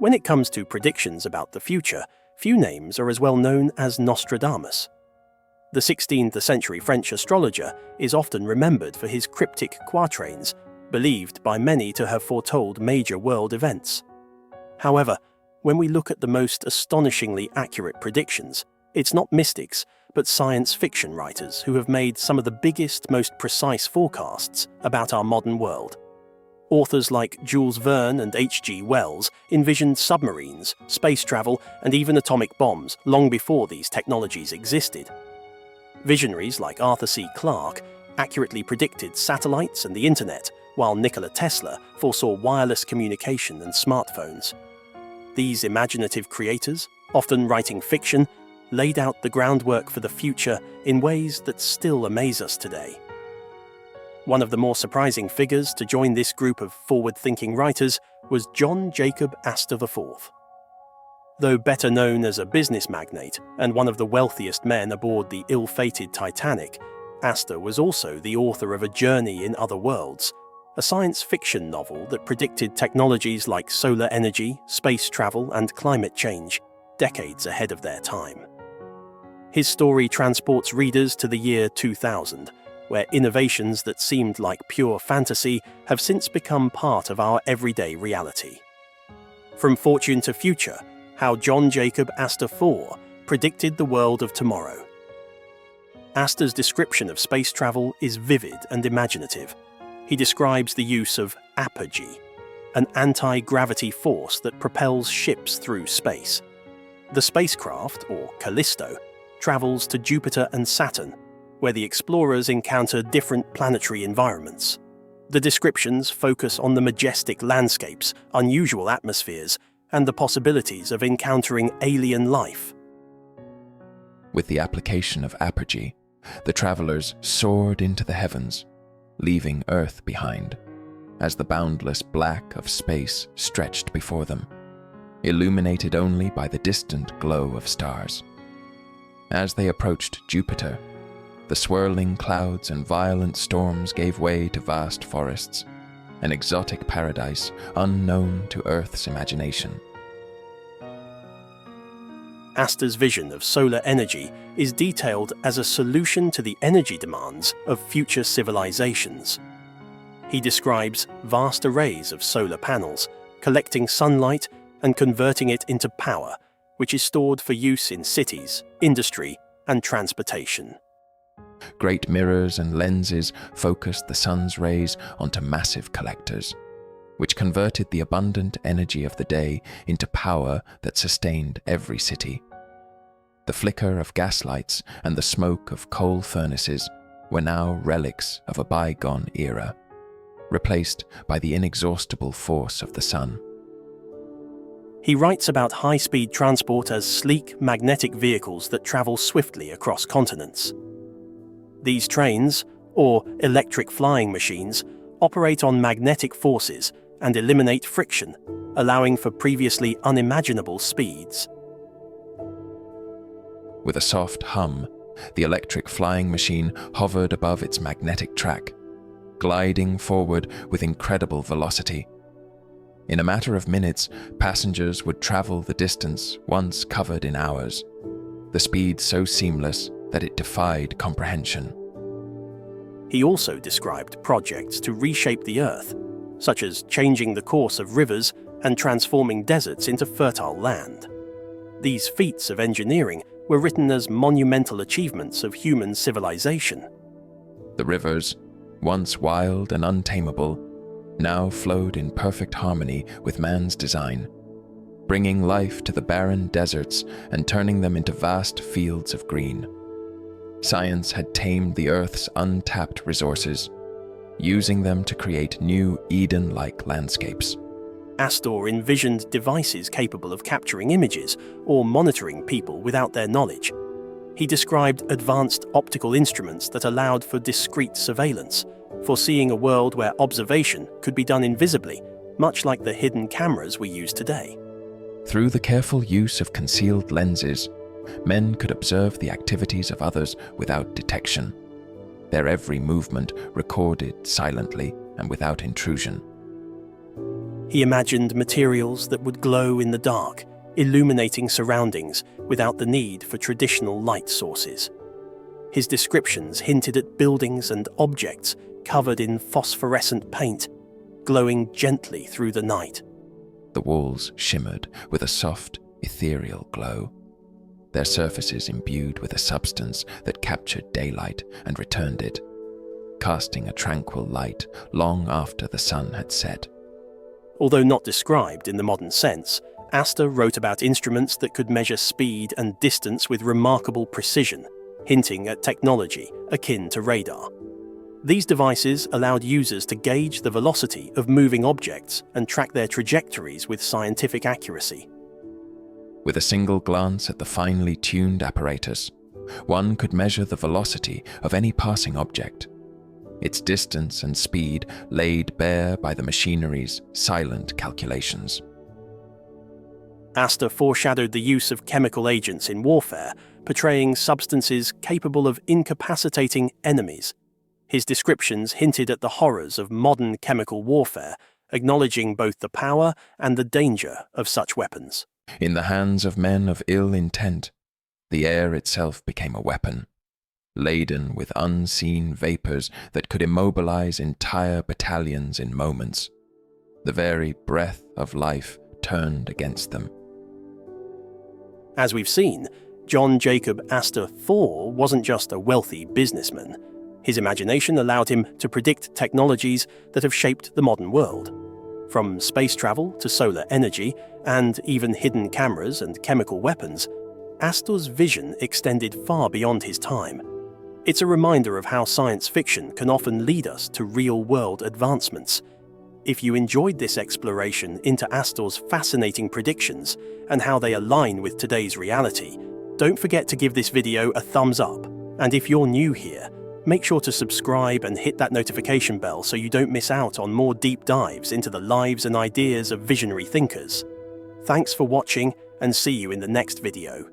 When it comes to predictions about the future, few names are as well known as Nostradamus. The 16th century French astrologer is often remembered for his cryptic quatrains, believed by many to have foretold major world events. However, when we look at the most astonishingly accurate predictions, it's not mystics, but science fiction writers who have made some of the biggest, most precise forecasts about our modern world. Authors like Jules Verne and H.G. Wells envisioned submarines, space travel, and even atomic bombs long before these technologies existed. Visionaries like Arthur C. Clarke accurately predicted satellites and the internet, while Nikola Tesla foresaw wireless communication and smartphones. These imaginative creators, often writing fiction, laid out the groundwork for the future in ways that still amaze us today. One of the more surprising figures to join this group of forward-thinking writers was Jacob Astor IV. Though better known as a business magnate and one of the wealthiest men aboard the ill-fated Titanic, Astor was also the author of A Journey in Other Worlds, a science fiction novel that predicted technologies like solar energy, space travel, and climate change, decades ahead of their time. His story transports readers to the year 2000, where innovations that seemed like pure fantasy have since become part of our everyday reality. From Fortune to Future, how Jacob Astor IV predicted the world of tomorrow. Astor's description of space travel is vivid and imaginative. He describes the use of apogee, an anti-gravity force that propels ships through space. The spacecraft, or Callisto, travels to Jupiter and Saturn, where the explorers encounter different planetary environments. The descriptions focus on the majestic landscapes, unusual atmospheres, and the possibilities of encountering alien life. With the application of apogee, the travelers soared into the heavens, leaving Earth behind, as the boundless black of space stretched before them, illuminated only by the distant glow of stars. As they approached Jupiter, the swirling clouds and violent storms gave way to vast forests, an exotic paradise unknown to Earth's imagination. Astor's vision of solar energy is detailed as a solution to the energy demands of future civilizations. He describes vast arrays of solar panels, collecting sunlight and converting it into power, which is stored for use in cities, industry, and transportation. Great mirrors and lenses focused the sun's rays onto massive collectors, which converted the abundant energy of the day into power that sustained every city. The flicker of gaslights and the smoke of coal furnaces were now relics of a bygone era, replaced by the inexhaustible force of the sun. He writes about high-speed transport as sleek, magnetic vehicles that travel swiftly across continents. These trains, or electric flying machines, operate on magnetic forces and eliminate friction, allowing for previously unimaginable speeds. With a soft hum, the electric flying machine hovered above its magnetic track, gliding forward with incredible velocity. In a matter of minutes, passengers would travel the distance once covered in hours, the speed so seamless that it defied comprehension. He also described projects to reshape the Earth, such as changing the course of rivers and transforming deserts into fertile land. These feats of engineering were written as monumental achievements of human civilization. The rivers, once wild and untamable, now flowed in perfect harmony with man's design, bringing life to the barren deserts and turning them into vast fields of green. Science had tamed the Earth's untapped resources, using them to create new Eden-like landscapes. Astor envisioned devices capable of capturing images or monitoring people without their knowledge. He described advanced optical instruments that allowed for discreet surveillance, foreseeing a world where observation could be done invisibly, much like the hidden cameras we use today. Through the careful use of concealed lenses, men could observe the activities of others without detection, their every movement recorded silently and without intrusion. He imagined materials that would glow in the dark, illuminating surroundings without the need for traditional light sources. His descriptions hinted at buildings and objects covered in phosphorescent paint, glowing gently through the night. The walls shimmered with a soft, ethereal glow, their surfaces imbued with a substance that captured daylight and returned it, casting a tranquil light long after the sun had set. Although not described in the modern sense, Astor wrote about instruments that could measure speed and distance with remarkable precision, hinting at technology akin to radar. These devices allowed users to gauge the velocity of moving objects and track their trajectories with scientific accuracy. With a single glance at the finely tuned apparatus, one could measure the velocity of any passing object, its distance and speed laid bare by the machinery's silent calculations. Astor foreshadowed the use of chemical agents in warfare, portraying substances capable of incapacitating enemies. His descriptions hinted at the horrors of modern chemical warfare, acknowledging both the power and the danger of such weapons. In the hands of men of ill intent, the air itself became a weapon, laden with unseen vapors that could immobilize entire battalions in moments. The very breath of life turned against them. As we've seen, John Jacob Astor IV wasn't just a wealthy businessman. His imagination allowed him to predict technologies that have shaped the modern world. From space travel to solar energy, and even hidden cameras and chemical weapons, Astor's vision extended far beyond his time. It's a reminder of how science fiction can often lead us to real-world advancements. If you enjoyed this exploration into Astor's fascinating predictions and how they align with today's reality, don't forget to give this video a thumbs up. And if you're new here, make sure to subscribe and hit that notification bell so you don't miss out on more deep dives into the lives and ideas of visionary thinkers. Thanks for watching, and see you in the next video.